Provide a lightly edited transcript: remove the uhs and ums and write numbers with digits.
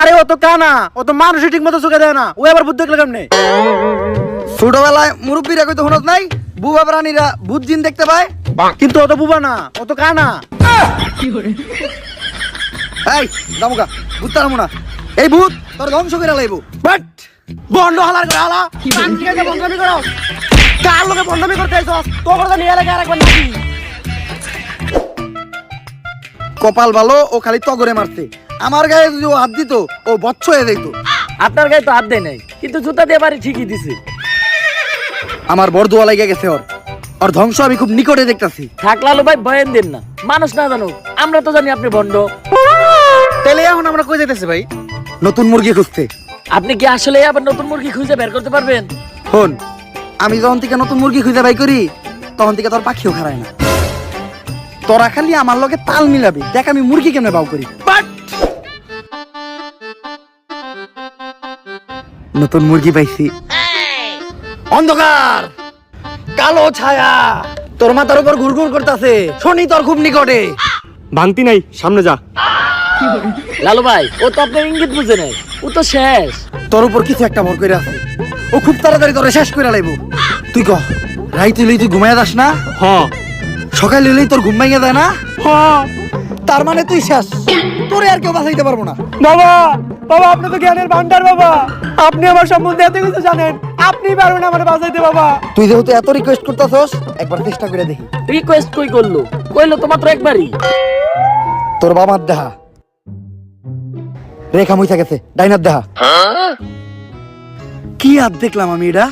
আরে ও তো কানা, ও তো মানুষই ঠিক মতো চোখে দেয় না, ও আবার বুদ্ধি দেখলে কেমনে? ছোটবেলায় মুরব্বীরা কইতো হনত নাই, বুবা প্রাণীরা ভূত জিন দেখতে পায়। কিন্তু ও তো বুবা না, ও তো কানা। এই জামুকা ভূত তারমু না, এই ভূত তোর ধ্বংস করে লাইব। বাট বন্ধ হালার করে হালা, কান থেকে যে বন্ধমি করো, কার লোকে বন্ধমি করতে আইছস? তো করে নিয়ে লাগে আরেকবার নাকি? কপাল ভালো, ও খালি তগরে মারছে। আমার গায়ে যদি ও হাত দিত, ও বচ্চ হয়ে যেত। আপনার গায়ে তো হাত দেয় নাই, কিন্তু জুতা দিয়ে বাড়ি ঠিকই দিছে। আমার বরদুয়া লাগে গেছে ওর, ওর ধ্বংস আমি খুব নিকটে দেখতাছি। থাক লালু ভাই, ভয়েন দেন না, মানুষ না জানুক, আমরা তো জানি আপনি ভণ্ড। তাহলে এখন আমরা কই যাইতেছি ভাই? নতুন মুরগি খুঁজতে। আপনি কি আসলে আবার নতুন মুরগি খুঁজে বের করতে পারবেন? শোন, আমি যখন থেকে নতুন মুরগি খুঁজে বাই করি, তখন থেকে তোর পাখিও খারায় না। তোরা খালি আমার লগে তাল মিলাবি, দেখ আমি মুরগি কেমনে বাউ করি। বাট নতুন মুরগি পাইছি। অন্ধকার, কালো ছায়া তোর মাথার উপর ঘুরঘুর করতেছে, শনি তোর খুব নিকটে। ভাঙতি নাই, সামনে যা। লালু ভাই, ও তো আপনার ইঙ্গিত বুঝে নাই, ও তো শেষ। তোর উপর কিছু একটা ভর করে আছে, ও খুব তাড়াতাড়ি তোরে শেষ করে লাইব। তুই কহ, রাইতে লই তুই ঘুমাইয়া যাস না? হ্যাঁ সকালে লইলেই তোর ঘুম ভাঙিয়া যায় না? হ্যাঁ। তার মানে তুই শেষ, তোরে আর কেউ বাঁচাইতে পারবো না। বাবা, বাবা আপনি তো জ্ঞানের ভান্ডার বাবা, আপনি আমার সম্বন্ধে এত কিছু জানেন, আপনি পারবেন আমার বাঁচাইতে বাবা। তুই যেহেতু এত রিকোয়েস্ট করতেছস, একবার চেষ্টা করে দেখি। রিকোয়েস্ট কই করলো? কইলো তো মাত্র একবারই। তোর বাবার দেহা রেখা মুইছা গেছে, ডাইনার দেহা। কি আর দেখলাম আমি এটা?